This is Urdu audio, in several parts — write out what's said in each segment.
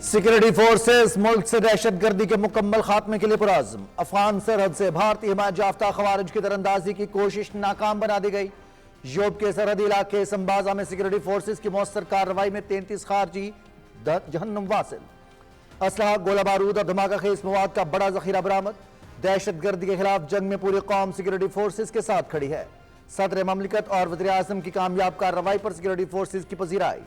سیکورٹی فورسز ملک سے دہشت گردی کے مکمل خاتمے کے لیے پرعزم۔ افغان سرحد سے بھارتی حمایت یافتہ خوارج کی تراندازی کی کوشش ناکام بنا دی گئی۔ یوب کے سرحدی علاقے سمبازا میں سیکورٹی فورسز کی مؤثر کارروائی میں 33 خارجی جہنم واصل۔ اسلحہ، گولہ بارود اور دھماکہ خیز مواد کا بڑا ذخیرہ برآمد۔ دہشت گردی کے خلاف جنگ میں پوری قوم سیکورٹی فورسز کے ساتھ کھڑی ہے۔ صدر مملکت اور وزیر اعظم کی کامیاب کارروائی پر سیکورٹی فورسز کی پذیرائی۔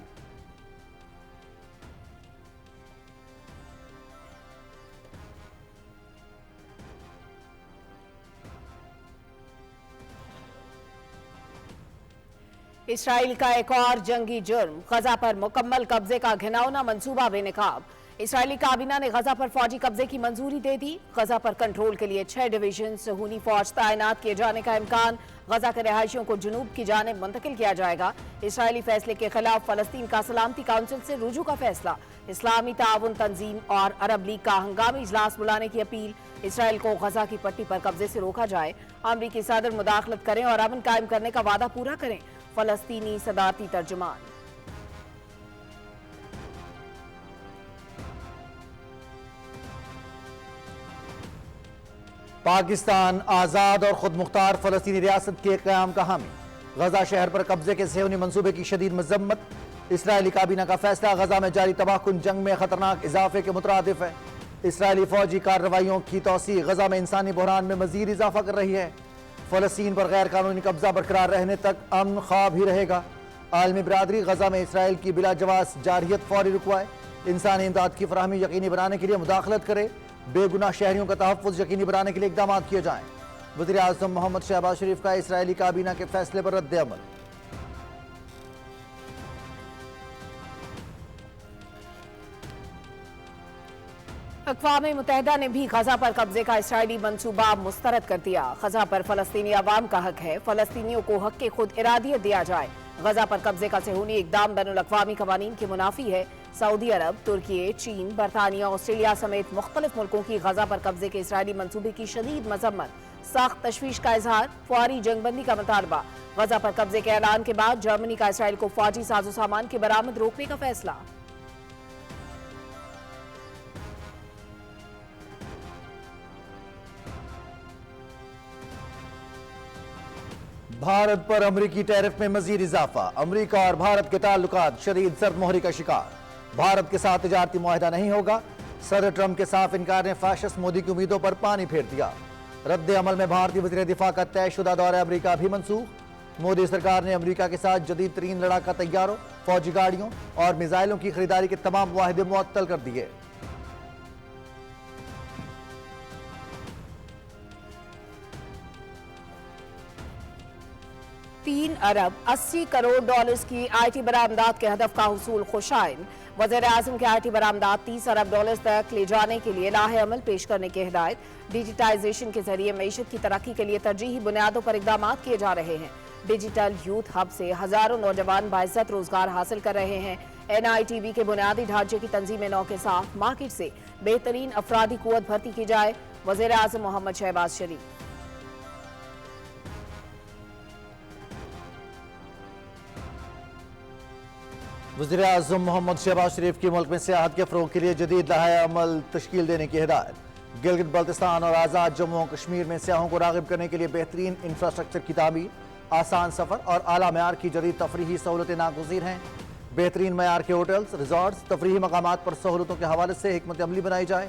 اسرائیل کا ایک اور جنگی جرم، غزہ پر مکمل قبضے کا گھناؤنا منصوبہ بے نقاب۔ اسرائیلی کابینہ نے غزہ پر فوجی قبضے کی منظوری دے دی۔ غزہ پر کنٹرول کے لیے 6 ڈویژن صہیونی فوج تعینات کیے جانے کا امکان۔ غزہ کے رہائشیوں کو جنوب کی جانب منتقل کیا جائے گا۔ اسرائیلی فیصلے کے خلاف فلسطین کا سلامتی کونسل سے رجوع کا فیصلہ۔ اسلامی تعاون تنظیم اور عرب لیگ کا ہنگامی اجلاس بلانے کی اپیل۔ اسرائیل کو غزہ کی پٹی پر قبضے سے روکا جائے۔ امریکی صدر مداخلت کریں اور امن قائم کرنے کا وعدہ پورا کریں۔ فلسطینی صدارتی ترجمان۔ پاکستان آزاد اور خود مختار فلسطینی ریاست کے قیام کا حامی۔ غزہ شہر پر قبضے کے صہیونی منصوبے کی شدید مذمت۔ اسرائیلی کابینہ کا فیصلہ غزہ میں جاری تباہ کن جنگ میں خطرناک اضافے کے مترادف ہے۔ اسرائیلی فوجی کارروائیوں کی توسیع غزہ میں انسانی بحران میں مزید اضافہ کر رہی ہے۔ فلسطین پر غیر قانونی قبضہ برقرار رہنے تک امن خواب ہی رہے گا۔ عالمی برادری غزہ میں اسرائیل کی بلا جواز جارحیت فوری رکوائے، انسانی امداد کی فراہمی یقینی بنانے کے لیے مداخلت کرے، بے گناہ شہریوں کا تحفظ یقینی بنانے کے لیے اقدامات کیے جائیں۔ وزیر اعظم محمد شہباز شریف کا اسرائیلی کابینہ کے فیصلے پر رد عمل۔ اقوام متحدہ نے بھی غزہ پر قبضے کا اسرائیلی منصوبہ مسترد کر دیا۔ غزہ پر فلسطینی عوام کا حق ہے، فلسطینیوں کو حق کے خود ارادیت دیا جائے۔ غزہ پر قبضے کا صہیونی اقدام بین الاقوامی قوانین کے منافی ہے۔ سعودی عرب، ترکی، چین، برطانیہ، آسٹریلیا سمیت مختلف ملکوں کی غزہ پر قبضے کے اسرائیلی منصوبے کی شدید مذمت، سخت تشویش کا اظہار، فوری جنگ بندی کا مطالبہ۔ غزہ پر قبضے کے اعلان کے بعد جرمنی کا اسرائیل کو فوجی ساز و سامان کی برآمد روکنے کا فیصلہ۔ بھارت پر امریکی ٹیرف میں مزید اضافہ۔ امریکہ اور بھارت کے تعلقات شدید سرد مہری کا شکار۔ بھارت کے ساتھ تجارتی معاہدہ نہیں ہوگا۔ صدر ٹرمپ کے صاف انکار نے فاشسٹ مودی کی امیدوں پر پانی پھیر دیا۔ رد عمل میں بھارتی وزیر دفاع کا طے شدہ دورہ امریکہ بھی منسوخ۔ مودی سرکار نے امریکہ کے ساتھ جدید ترین لڑاکا طیاروں، فوجی گاڑیوں اور میزائلوں کی خریداری کے تمام معاہدے معطل کر دیے۔ 3 ارب 80 کروڑ ڈالرز کی آئی ٹی برآمدات کے ہدف کا حصول خوشائن۔ وزیر اعظم کے آئی ٹی برآمدات 30 ارب ڈالرز تک لے جانے کے لیے لاہ عمل پیش کرنے کی ہدایت۔ ڈیجیٹائزیشن کے ذریعے معیشت کی ترقی کے لیے ترجیحی بنیادوں پر اقدامات کیے جا رہے ہیں۔ ڈیجیٹل یوتھ ہب سے ہزاروں نوجوان باعزت روزگار حاصل کر رہے ہیں۔ این آئی ٹی بی کے بنیادی ڈھانچے کی تنظیم نو کے ساتھ مارکیٹ سے بہترین افرادی قوت بھرتی کی جائے۔ وزیر اعظم محمد شہباز شریف۔ وزیر اعظم محمد شہباز شریف کی ملک میں سیاحت کے فروغ کے لیے جدید لائحہ عمل تشکیل دینے کی ہدایت۔ گلگت بلتستان اور آزاد جموں و کشمیر میں سیاحوں کو راغب کرنے کے لیے بہترین انفراسٹرکچر کی تعمیر، آسان سفر اور اعلیٰ معیار کی جدید تفریحی سہولتیں ناگزیر ہیں۔ بہترین معیار کے ہوٹلز، ریزورٹس، تفریحی مقامات پر سہولتوں کے حوالے سے حکمت عملی بنائی جائے۔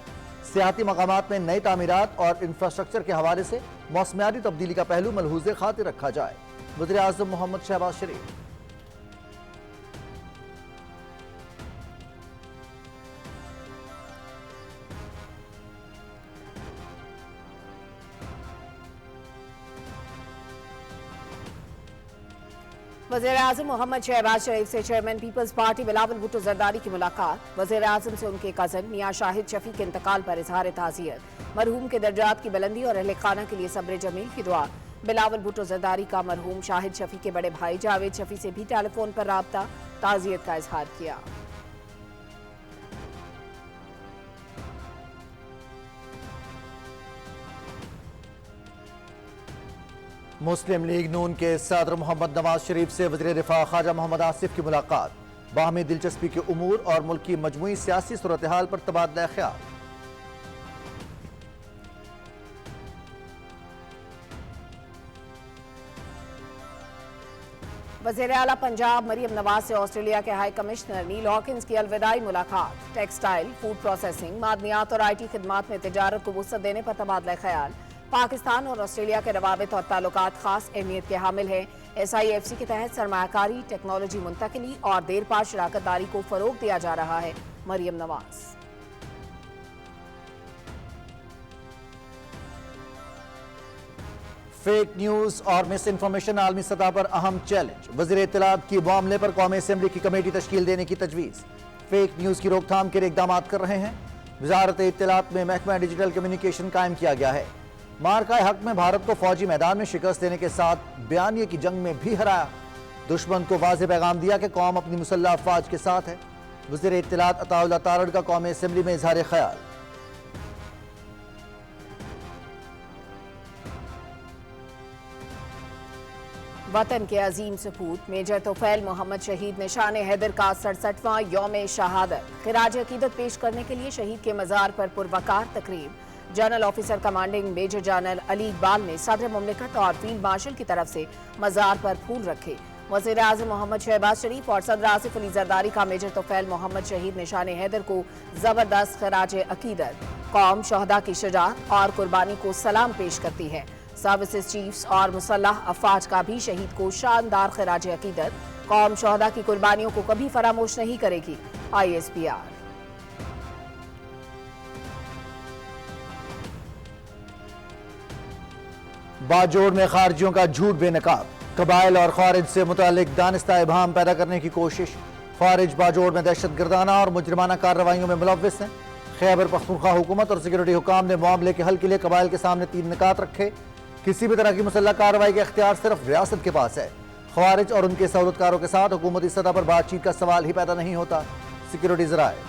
سیاحتی مقامات میں نئی تعمیرات اور انفراسٹرکچر کے حوالے سے موسمیاتی تبدیلی کا پہلو ملحوظ خاطر رکھا جائے۔ وزیر اعظم محمد شہباز شریف۔ وزیر اعظم محمد شہباز شریف سے chairman Peoples Party Bilawal Bhutto Zardari کی ملاقات۔ وزیر اعظم سے ان کے کزن میاں شاہد شفیع کے انتقال پر اظہار تعزیت۔ مرحوم کے درجات کی بلندی اور اہل خانہ کے لیے صبر جمیل کی دعا۔ بلاول بھٹو زرداری کا مرحوم شاہد شفیع کے بڑے بھائی جاوید شفیع سے بھی ٹیلی فون پر رابطہ، تعزیت کا اظہار کیا۔ مسلم لیگ نون کے صدر محمد نواز شریف سے وزیر دفاع خواجہ محمد آصف کی ملاقات۔ باہمی دلچسپی کے امور اور ملک کی مجموعی سیاسی صورتحال پر تبادلہ خیال۔ وزیر اعلیٰ پنجاب مریم نواز سے آسٹریلیا کے ہائی کمشنر نیل ہاکنز کی الوداعی ملاقات۔ ٹیکسٹائل، فوڈ پروسیسنگ، معدنیات اور IT خدمات میں تجارت کو وسعت دینے پر تبادلہ خیال۔ پاکستان اور آسٹریلیا کے روابط اور تعلقات خاص اہمیت کے حامل ہیں۔ SIFC کے تحت سرمایہ کاری، ٹیکنالوجی منتقلی اور دیر پا شراکت داری کو فروغ دیا جا رہا ہے: مریم نواز۔ فیک نیوز اور مس انفارمیشن عالمی سطح پر اہم چیلنج، وزیر اطلاعات کی معاملے پر قومی اسمبلی کی کمیٹی تشکیل دینے کی تجویز۔ فیک نیوز کی روک تھام کے لیے اقدامات کر رہے ہیں۔ وزارت اطلاعات میں محکمہ ڈیجیٹل کمیونیکیشن قائم کیا گیا ہے۔ مارکہ حق میں بھارت کو فوجی میدان میں شکست دینے کے ساتھ بیانیے کی جنگ میں بھی ہرایا۔ دشمن کو واضح پیغام دیا کہ قوم اپنی مسلح افواج کے ساتھ ہے۔ وزیر اطلاعات عطا اللہ تارڑ کا قومی اسمبلی میں اظہار خیال۔ وطن کے عظیم سپوت میجر توفیل محمد شہید نشان حیدر کا 67واں یوم شہادت۔ خراج عقیدت پیش کرنے کے لیے شہید کے مزار پر پروقار تقریب۔ General officer commanding major general Ali Iqbal نے صدر مملکت اور فیلڈ مارشل کی طرف سے مزار پر پھول رکھے۔ وزیر اعظم محمد شہباز شریف اور صدر آصف علی زرداری کا میجر توفیل محمد شہید نشان حیدر کو زبردست خراج عقیدت۔ قوم شہداء کی شجاعت اور قربانی کو سلام پیش کرتی ہے۔ سروسز چیفز اور مسلح افواج کا بھی شہید کو شاندار خراج عقیدت۔ قوم شہداء کی قربانیوں کو کبھی فراموش نہیں کرے گی: ISPR۔ باجوڑ میں خارجیوں کا جھوٹ بے نقاب، قبائل اور خارج سے متعلق دانستہ ابہام پیدا کرنے کی کوشش۔ خارج باجوڑ میں دہشت گردانہ اور مجرمانہ کارروائیوں میں ملوث ہیں۔ خیبر پختونخوا حکومت اور سیکورٹی حکام نے معاملے کے حل کے لیے قبائل کے سامنے 3 نکات رکھے۔ کسی بھی طرح کی مسلح کارروائی کا اختیار صرف ریاست کے پاس ہے۔ خوارج اور ان کے سہولتکاروں کے ساتھ حکومتی سطح پر بات چیت کا سوال ہی پیدا نہیں ہوتا: سیکورٹی ذرائع۔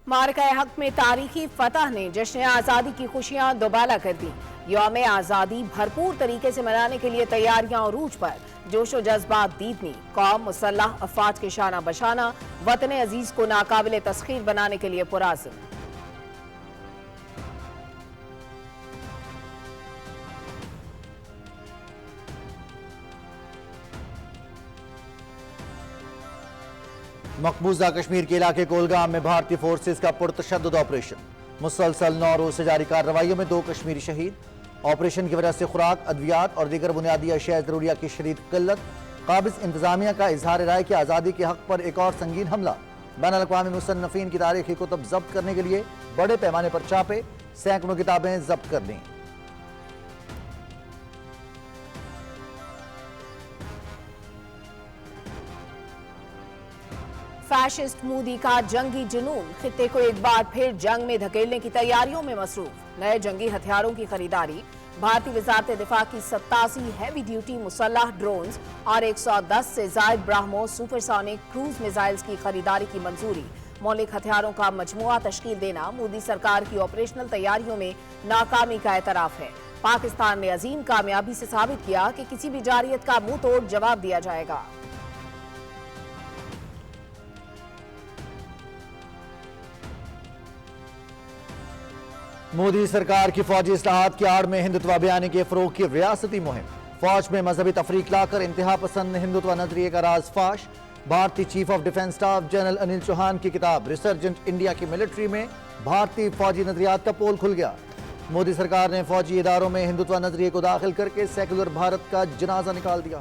مارکہ حق میں تاریخی فتح نے جشن آزادی کی خوشیاں دوبالا کر دی۔ یوم آزادی بھرپور طریقے سے منانے کے لیے تیاریاں عروج پر، جوش و جذبات دیدنی۔ قوم مسلح افواج کے شانہ بشانہ وطن عزیز کو ناقابل تسخیر بنانے کے لیے پرعزم۔ مقبوضہ کشمیر کے علاقے کولگام میں بھارتی فورسز کا پرتشدد آپریشن۔ مسلسل 9 روز سے جاری کارروائیوں میں 2 کشمیری شہید۔ آپریشن کی وجہ سے خوراک، ادویات اور دیگر بنیادی اشیاء ضروریہ کی شدید قلت۔ قابض انتظامیہ کا اظہار رائے کہ آزادی کے حق پر ایک اور سنگین حملہ۔ بین الاقوامی مصنفین کی تاریخی کتب ضبط کرنے کے لیے بڑے پیمانے پر چھاپے، سینکڑوں کتابیں ضبط کر لیں۔ فیشسٹ مودی کا جنگی جنون، خطے کو ایک بار پھر جنگ میں دھکیلنے کی تیاریوں میں مصروف۔ نئے جنگی ہتھیاروں کی خریداری، بھارتی وزارت دفاع کی 87 ہیوی ڈیوٹی مسلح ڈرونز اور 110 سے زائد BrahMos super sonic cruise missiles کی خریداری کی منظوری۔ مولک ہتھیاروں کا مجموعہ تشکیل دینا مودی سرکار کی آپریشنل تیاریوں میں ناکامی کا اعتراف ہے۔ پاکستان نے عظیم کامیابی سے ثابت کیا کہ کسی بھی جارحیت کا منہ توڑ جواب دیا جائے گا۔ مودی سرکار کی فوجی اصلاحات کی آڑ میں ہندوتوا بیانی کے فروغ کی ریاستی مہم۔ فوج میں مذہبی تفریق لا کر انتہا پسند ہندوتوا نظریے کا راز فاش۔ بھارتی chief of defence staff general Anil Chauhan کی کتاب ریسرجنٹ انڈیا کی ملٹری میں بھارتی فوجی نظریات کا پول کھل گیا۔ مودی سرکار نے فوجی اداروں میں ہندوتوا نظریے کو داخل کر کے سیکولر بھارت کا جنازہ نکال دیا۔